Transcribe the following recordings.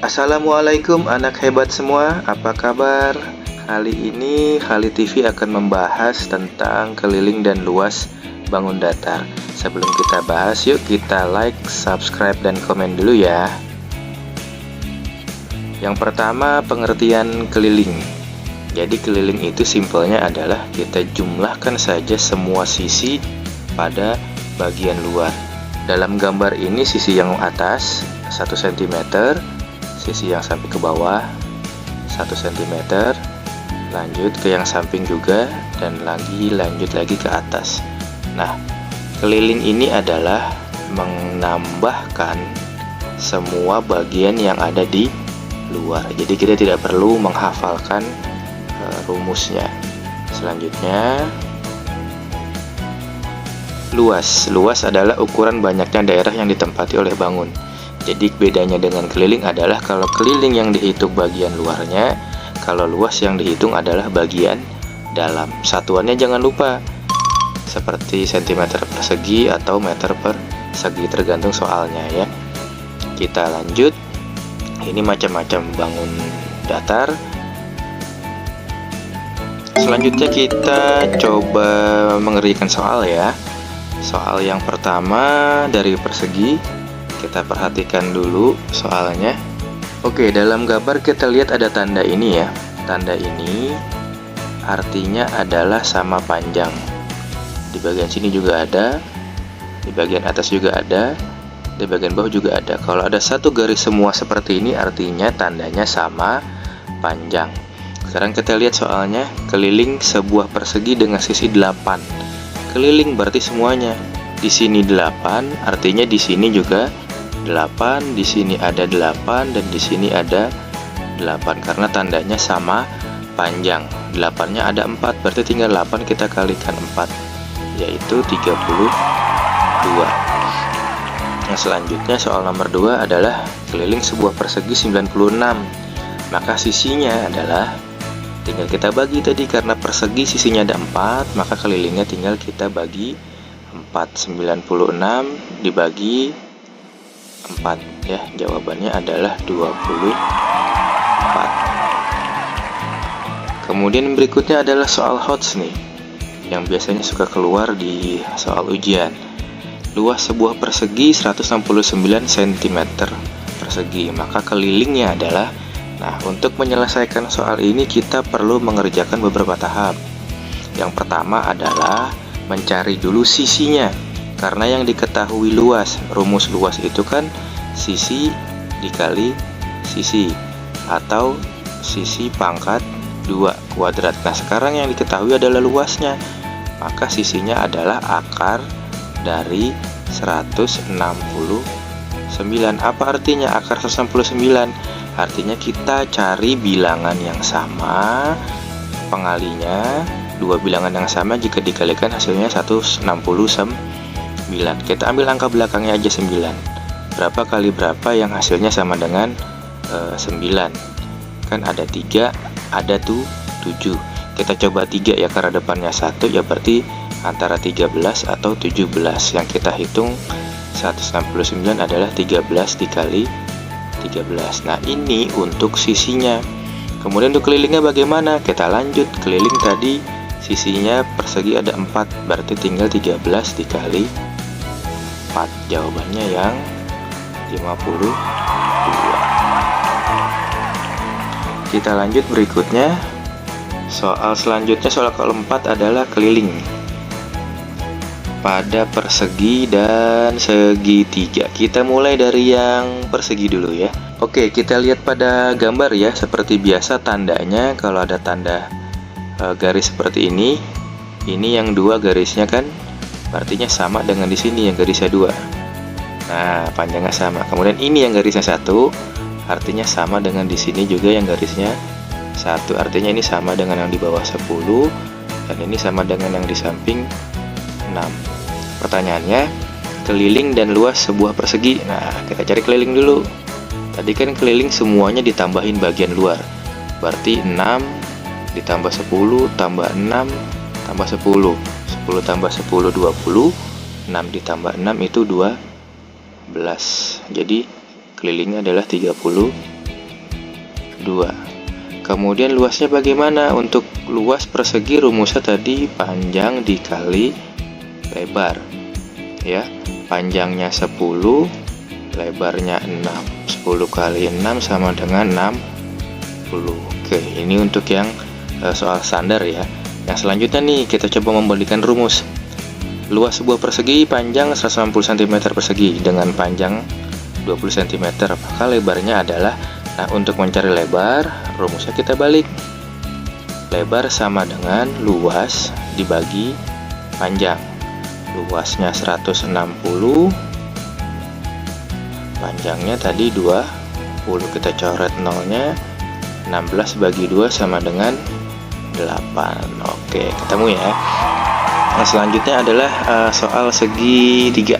Assalamualaikum anak hebat semua, apa kabar? Kali ini Khalid TV akan membahas tentang keliling dan luas bangun datar. Sebelum kita bahas, yuk kita like, subscribe, dan komen dulu ya. Yang pertama, pengertian keliling. Jadi keliling itu simpelnya adalah kita jumlahkan saja semua sisi pada bagian luar. Dalam gambar ini sisi yang atas 1 cm, sisi yang samping ke bawah 1 cm, lanjut ke yang samping juga, dan lanjut lagi ke atas. Nah, keliling ini adalah menambahkan semua bagian yang ada di luar. Jadi kita tidak perlu menghafalkan rumusnya. Selanjutnya, luas. Luas adalah ukuran banyaknya daerah yang ditempati oleh bangun. Jadi bedanya dengan keliling adalah kalau keliling yang dihitung bagian luarnya, kalau luas yang dihitung adalah bagian dalam. Satuannya jangan lupa, seperti cm persegi atau meter persegi, tergantung soalnya ya. Kita lanjut. Ini macam-macam bangun datar. Selanjutnya kita coba mengerjakan soal ya. Soal yang pertama dari persegi, kita perhatikan dulu soalnya. Oke, dalam gambar kita lihat ada tanda ini ya. Tanda ini artinya adalah sama panjang. Di bagian sini juga ada, di bagian atas juga ada, di bagian bawah juga ada. Kalau ada satu garis semua seperti ini, artinya tandanya sama panjang. Sekarang kita lihat soalnya. Keliling sebuah persegi dengan sisi 8. Keliling berarti semuanya. Di sini 8, artinya di sini juga 8, di sini ada 8, dan di sini ada 8 karena tandanya sama panjang. 8-nya ada 4, berarti tinggal 8 kita kalikan 4, yaitu 32. Yang selanjutnya soal nomor 2 adalah keliling sebuah persegi 96. Maka sisinya adalah, tinggal kita bagi tadi, karena persegi sisinya ada 4, maka kelilingnya tinggal kita bagi 4. 96 dibagi 4 ya, jawabannya adalah 24. Kemudian berikutnya adalah soal HOTS nih, yang biasanya suka keluar di soal ujian. Luas sebuah persegi 169 cm persegi, maka kelilingnya adalah. Nah, untuk menyelesaikan soal ini kita perlu mengerjakan beberapa tahap. Yang pertama adalah mencari dulu sisinya. Karena yang diketahui luas, rumus luas itu kan sisi dikali sisi, atau sisi pangkat 2 kuadrat. Nah, sekarang yang diketahui adalah luasnya. Maka sisinya adalah akar dari 169. Apa artinya akar 169? Artinya kita cari bilangan yang sama, pengalinya, dua bilangan yang sama jika dikalikan hasilnya 169. Kita ambil angka belakangnya aja 9. Berapa kali berapa yang hasilnya sama dengan 9? Kan ada 3, ada tuh 7. Kita coba 3 ya, karena depannya 1 ya, berarti antara 13 atau 17. Yang kita hitung 169 adalah 13 dikali 13. Nah, ini untuk sisinya. Kemudian untuk kelilingnya bagaimana? Kita lanjut. Keliling tadi sisinya persegi ada 4, berarti tinggal 13 dikali 4. Jawabannya yang 52. Kita lanjut berikutnya. Soal selanjutnya, soal keempat adalah keliling pada persegi dan segitiga. Kita mulai dari yang persegi dulu ya. Oke, kita lihat pada gambar ya. Seperti biasa tandanya, kalau ada tanda garis seperti ini yang 2 garisnya kan artinya sama dengan di sini yang garisnya 2. Nah, panjangnya sama. Kemudian ini yang garisnya 1, artinya sama dengan di sini juga yang garisnya 1. Artinya ini sama dengan yang di bawah 10, dan ini sama dengan yang di samping 6. Pertanyaannya, keliling dan luas sebuah persegi. Nah, kita cari keliling dulu. Tadi kan keliling semuanya ditambahin bagian luar, berarti 6 ditambah 10 tambah 6 tambah 10. 10 tambah 10 20, 6 ditambah 6 itu 12. Jadi kelilingnya adalah 32. 2. Kemudian luasnya bagaimana? Untuk luas persegi rumusnya tadi panjang dikali lebar. Ya, panjangnya 10, lebarnya 6. 10 kali 6 sama dengan 60. Oke, ini untuk yang soal standar ya. Yang selanjutnya nih, kita coba membalikan rumus. Luas sebuah persegi panjang 160 cm persegi dengan panjang 20 cm. Maka lebarnya adalah, nah untuk mencari lebar, rumusnya kita balik. Lebar sama dengan luas dibagi panjang. Luasnya 160, panjangnya tadi 20. Kita coret nolnya. 16 bagi 2 sama dengan 8. Oke, ketemu ya. Nah, selanjutnya adalah soal segitiga.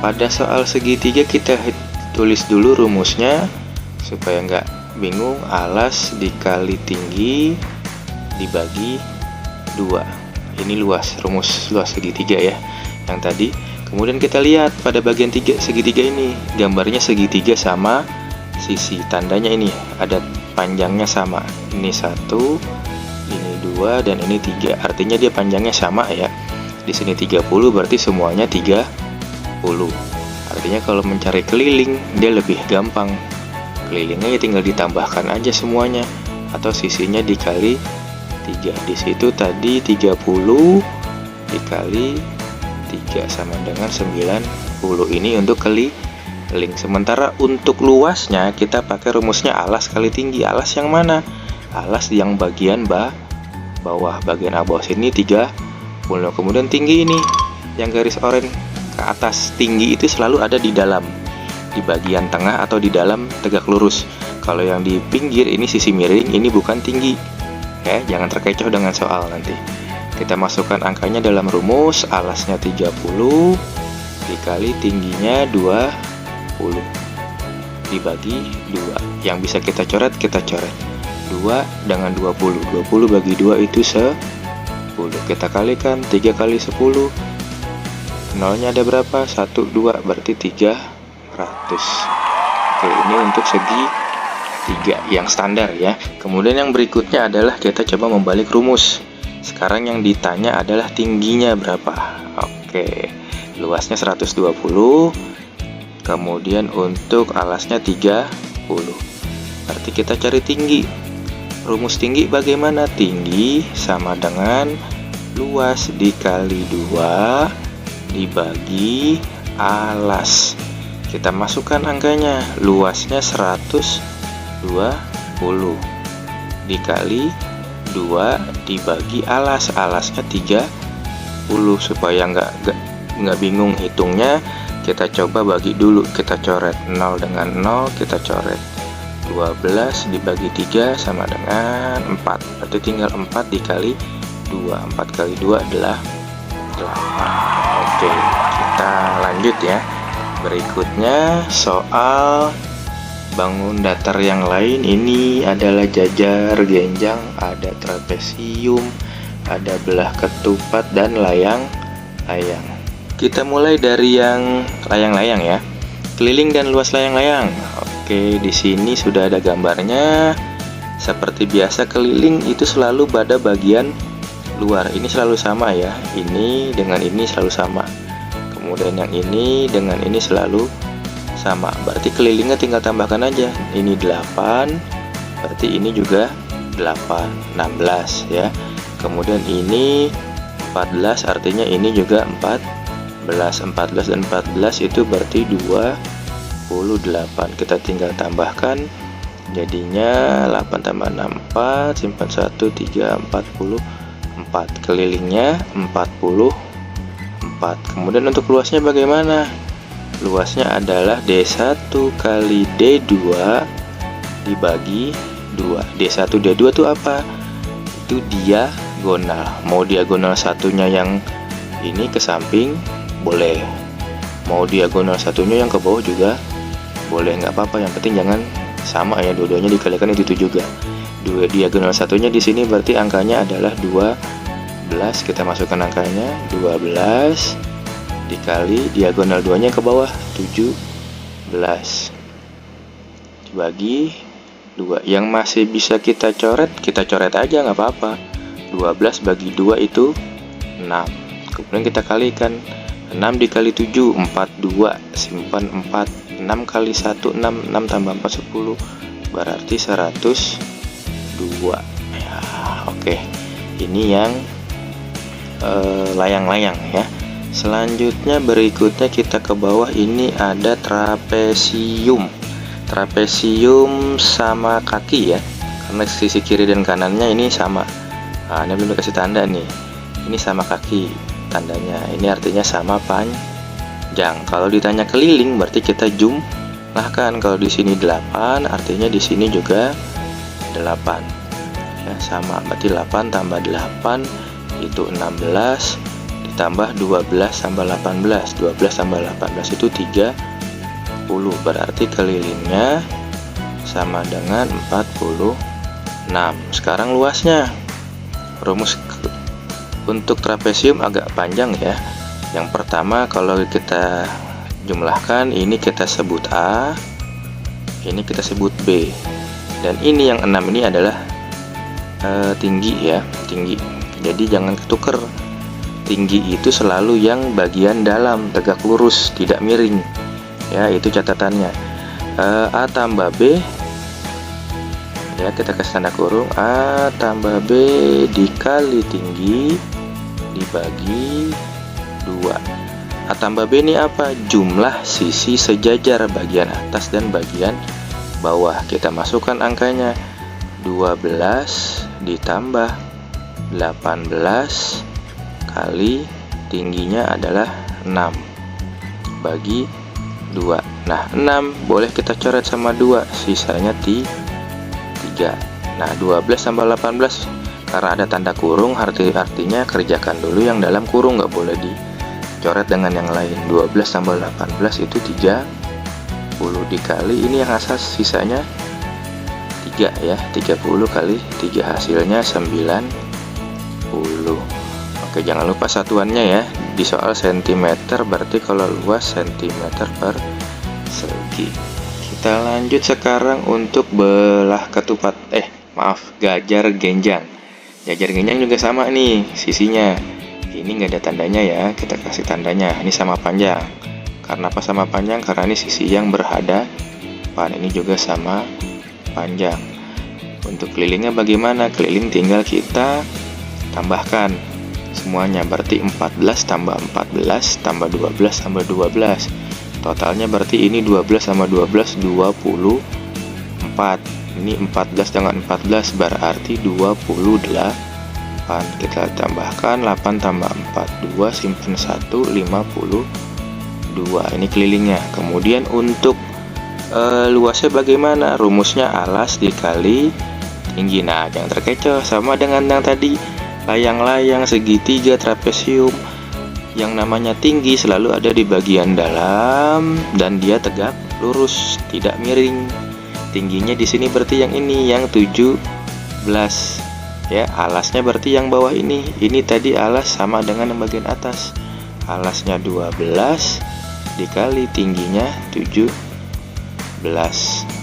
Pada soal segitiga kita tulis dulu rumusnya supaya nggak bingung. Alas dikali tinggi dibagi 2. Ini rumus luas segitiga ya yang tadi. Kemudian kita lihat pada bagian segitiga ini, gambarnya segitiga sama sisi, tandanya ini ada panjangnya sama. Ini 1, ini 2, dan ini 3. Artinya dia panjangnya sama ya. Di sini 30, berarti semuanya 30. Artinya kalau mencari keliling dia lebih gampang. Kelilingnya ya tinggal ditambahkan aja semuanya, atau sisinya dikali 3. Di situ tadi 30 dikali 3 sama dengan 90. Ini untuk keliling. Sementara untuk luasnya kita pakai rumusnya alas kali tinggi. Alas yang mana? Alas yang bagian bawah. Bagian bawah sini 30. Kemudian tinggi ini yang garis oranye ke atas. Tinggi itu selalu ada di dalam, di bagian tengah atau di dalam tegak lurus. Kalau yang di pinggir ini sisi miring, ini bukan tinggi. Ya, jangan terkecoh dengan soal nanti. Kita masukkan angkanya dalam rumus. Alasnya 30 dikali tingginya 20 dibagi 2. Yang bisa kita coret, 2 dengan 20. 20 bagi 2 itu 10. Kita kalikan 3 kali 10. Nolnya ada berapa? 1, 2, berarti 300. Oke, ini untuk segi 3 yang standar ya. Kemudian yang berikutnya adalah kita coba membalik rumus. Sekarang yang ditanya adalah tingginya berapa. Oke, luasnya 120. Kemudian untuk alasnya 30. Berarti kita cari tinggi. Rumus tinggi bagaimana? Tinggi sama dengan luas dikali 2 dibagi alas. Kita masukkan angkanya. Luasnya 120 dikali 2 dibagi alas. Alasnya 30. Supaya nggak bingung hitungnya, kita coba bagi dulu. Kita coret 0 dengan 0, kita coret 12 dibagi 3 sama dengan 4. Berarti tinggal 4 dikali 2. 4 kali 2 adalah 8. Oke, kita lanjut ya. Berikutnya soal bangun datar yang lain. Ini adalah jajar, genjang, ada trapesium, ada belah ketupat, dan layang-layang. Kita mulai dari yang layang-layang ya. Keliling dan luas layang-layang. Oke, di sini sudah ada gambarnya. Seperti biasa, keliling itu selalu pada bagian luar. Ini selalu sama ya. Ini dengan ini selalu sama. Kemudian yang ini dengan ini selalu sama. Berarti kelilingnya tinggal tambahkan aja. Ini 8. Berarti ini juga 8. 16 ya. Kemudian ini 14, artinya ini juga 14 dan 14 itu berarti 28. Kita tinggal tambahkan, jadinya 8 tambah 6 4, simpan 1, 3, 44. Kelilingnya 44. Kemudian untuk luasnya bagaimana? Luasnya adalah D1 kali D2 dibagi 2. D1 D2 itu apa? Itu diagonal. Mau diagonal satunya yang ini ke samping boleh, mau diagonal satunya yang ke bawah juga boleh, nggak apa-apa. Yang penting jangan sama ya, dua-duanya dikalikan itu juga. Diagonal satunya di sini berarti angkanya adalah 12. Kita masukkan angkanya 12 dikali diagonal 2-nya ke bawah 17 dibagi 2. Yang masih bisa kita coret aja nggak apa-apa. 12 bagi 2 itu 6. Kemudian kita kalikan 6 dikali 7, 42. Simpan 4. 6 kali 1, 6. 6 tambah 4, 10. Berarti 102 ya. Oke, ini yang layang-layang ya. Selanjutnya berikutnya kita ke bawah, ini ada trapesium. Trapesium sama kaki ya, karena sisi kiri dan kanannya ini sama. Nah, ini belum dikasih tanda nih. Ini sama kaki tandanya. Ini artinya sama panjang. Kalau ditanya keliling berarti kita jumlahkan. Kalau di sini 8, artinya di sini juga 8. Ya, sama. Berarti 8 tambah 8 itu 16, ditambah 12 tambah 18. 12 tambah 18 itu 30. Berarti kelilingnya sama dengan 46. Sekarang luasnya. Rumus untuk trapesium agak panjang ya. Yang pertama kalau kita jumlahkan, ini kita sebut A, ini kita sebut B. Dan ini yang 6 ini adalah tinggi ya, tinggi. Jadi jangan ketuker. Tinggi itu selalu yang bagian dalam, tegak lurus, tidak miring. Ya, itu catatannya. A tambah B, ya kita kasih tanda kurung. A tambah B dikali tinggi dibagi 2. A tambah B ini apa? Jumlah sisi sejajar bagian atas dan bagian bawah. Kita masukkan angkanya. 12 ditambah 18 kali tingginya adalah 6 bagi 2. Nah, 6 boleh kita coret sama 2, sisanya 3. Nah, 12 tambah 18 karena ada tanda kurung, artinya kerjakan dulu yang dalam kurung, nggak boleh dicoret dengan yang lain. 12 tambah 18 itu 30 dikali ini yang asas, sisanya 3 ya. 30 kali 3 hasilnya 90. Oke, jangan lupa satuannya ya. Di soal sentimeter berarti kalau luas sentimeter persegi. Kita lanjut sekarang untuk belah ketupat. Gajar genjang. Gajar genjang juga sama nih sisinya. Ini nggak ada tandanya ya, kita kasih tandanya. Ini sama panjang. Karena apa sama panjang? Karena ini sisi yang berhadapan. Ini juga sama panjang. Untuk kelilingnya bagaimana? Keliling tinggal kita tambahkan semuanya. Berarti 14 tambah 14 tambah 12 tambah 12. Totalnya berarti ini 12 sama 12 24. Ini 14 dengan 14 berarti 28. Kita tambahkan 8 tambah 4 2, simpan 1, 52. Ini kelilingnya. Kemudian untuk luasnya bagaimana? Rumusnya alas dikali tinggi. Nah, jangan terkecoh, sama dengan yang tadi, layang-layang, segitiga, trapesium. Yang namanya tinggi selalu ada di bagian dalam dan dia tegak lurus, tidak miring. Tingginya di sini berarti yang ini, yang 17 ya. Alasnya berarti yang bawah ini. Ini tadi alas sama dengan yang bagian atas. Alasnya 12 dikali tingginya 17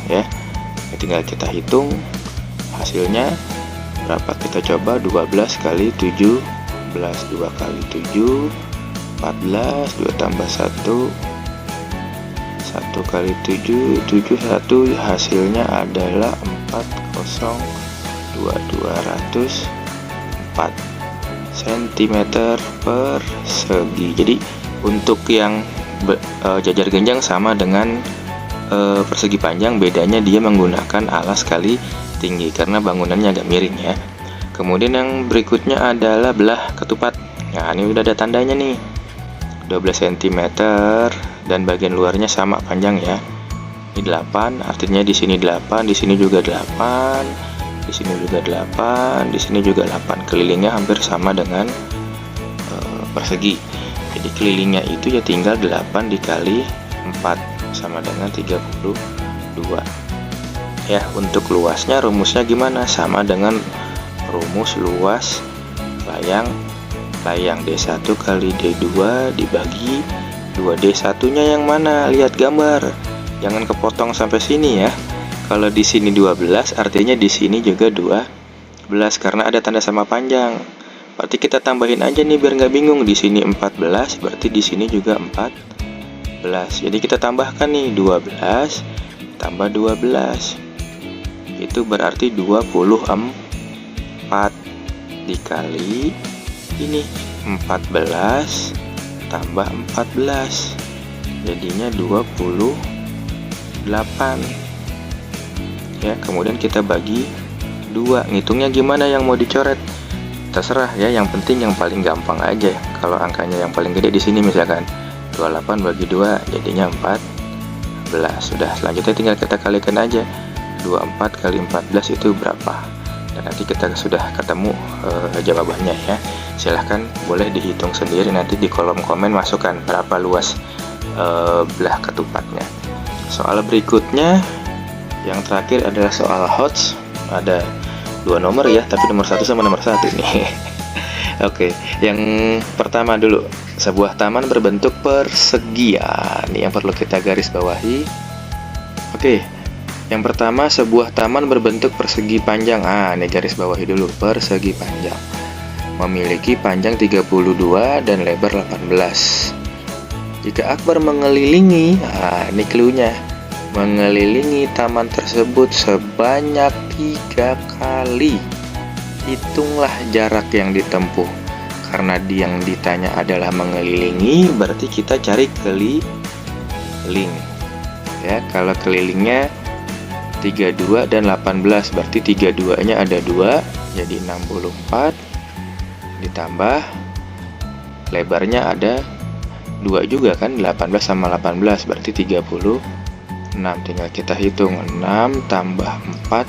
ya. Tinggal kita hitung hasilnya berapa. Kita coba 12 kali 17, 2 kali 7 14, 2 tambah 1 1 kali 7 71, hasilnya adalah 404 cm persegi. Jadi untuk yang jajar genjang sama dengan persegi panjang, bedanya dia menggunakan alas kali tinggi karena bangunannya agak miring ya. Kemudian yang berikutnya adalah belah ketupat. Nah, ini udah ada tandanya nih, 12 cm dan bagian luarnya sama panjang ya. Ini 8, artinya di sini 8, di sini juga 8, di sini juga 8, di sini juga 8. Kelilingnya hampir sama dengan persegi. Jadi kelilingnya itu ya tinggal 8 dikali 4 sama dengan 32. Ya, untuk luasnya rumusnya gimana? Sama dengan rumus luas layang D1 kali D2 dibagi 2. D1 nya yang mana? Lihat gambar, jangan kepotong sampai sini ya. Kalau di sini 12, artinya di sini juga 12 karena ada tanda sama panjang. Berarti kita tambahin aja nih biar nggak bingung. Di sini 14, berarti di sini juga 14. Jadi kita tambahkan nih 12 tambah 12. Itu berarti 24 dikali ini 14 tambah 14. Jadinya 28. Ya, kemudian kita bagi 2. Ngitungnya gimana yang mau dicoret? Terserah ya, yang penting yang paling gampang aja. Kalau angkanya yang paling gede di sini misalkan 28 bagi 2 jadinya 14. Sudah, selanjutnya tinggal kita kalikan aja. 24 kali 14 itu berapa? Dan nanti kita sudah ketemu jawabannya ya. Silahkan boleh dihitung sendiri, nanti di kolom komen masukkan berapa luas belah ketupatnya. Soal berikutnya yang terakhir adalah soal HOTS. Ada 2 nomor ya, tapi nomor 1 sama nomor 1 nih. Oke, yang pertama dulu, sebuah taman berbentuk persegi. Ini yang perlu kita garis bawahi. Oke, yang pertama sebuah taman berbentuk persegi panjang. Ini garis bawahi dulu, persegi panjang. Memiliki panjang 32 dan lebar 18. Jika Akbar mengelilingi, ini cluenya, mengelilingi taman tersebut sebanyak 3 kali. Hitunglah jarak yang ditempuh. Karena yang ditanya adalah mengelilingi, berarti kita cari keliling. Ya, kalau kelilingnya 32 dan 18, berarti 32-nya ada 2, jadi 64. Ditambah lebarnya ada 2 juga kan, 18 sama 18 berarti 36. Tinggal kita hitung, 6 tambah 4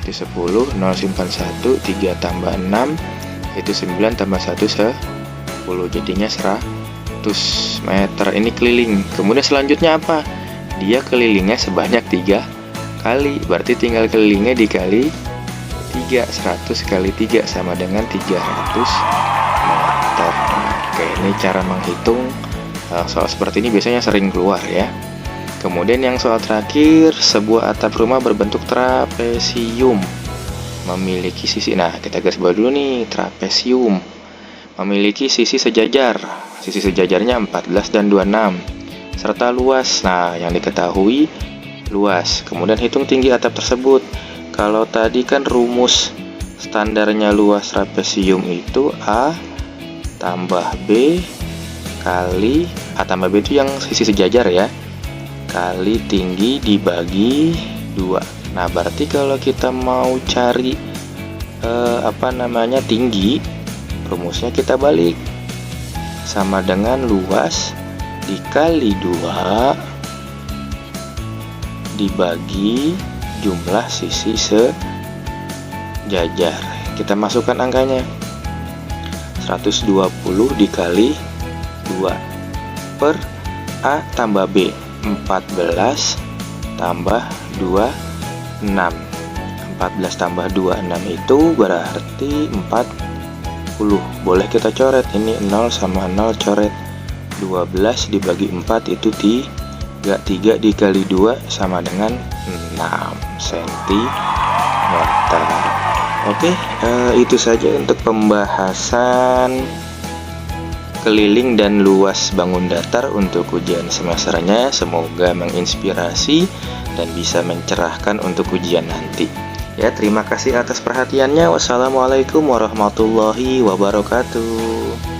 itu 10, 0 simpan 1, 3 tambah 6 itu 9 tambah 1 10, jadinya 100 meter. Ini keliling. Kemudian selanjutnya apa? Dia kelilingnya sebanyak 3 kali, berarti tinggal kelilingnya dikali 3. 100 kali 3 sama dengan 300 meter. Oke, ini cara menghitung. Soal seperti ini biasanya sering keluar ya. Kemudian yang soal terakhir, sebuah atap rumah berbentuk trapesium memiliki sisi. Nah, kita garis bawah dulu nih, trapesium memiliki sisi sejajar. Sisi sejajarnya 14 dan 26 serta luas. Nah, yang diketahui luas. Kemudian hitung tinggi atap tersebut. Kalau tadi kan rumus standarnya luas trapesium itu A tambah B kali A tambah B itu yang sisi sejajar ya, kali tinggi dibagi 2. Nah, berarti kalau kita mau cari tinggi, rumusnya kita balik. Sama dengan luas dikali 2 dibagi jumlah sisi sejajar. Kita masukkan angkanya. 120 dikali 2 per A tambah B 14 tambah 2 6. 14 tambah 2 6 itu berarti 40. Boleh kita coret, ini 0 sama 0 coret. 12 dibagi 4 itu 3. 3 dikali 2 sama dengan 6 cm. Oke, itu saja untuk pembahasan keliling dan luas bangun datar untuk ujian semesternya. Semoga menginspirasi dan bisa mencerahkan untuk ujian nanti. Ya, terima kasih atas perhatiannya. Wassalamualaikum warahmatullahi wabarakatuh.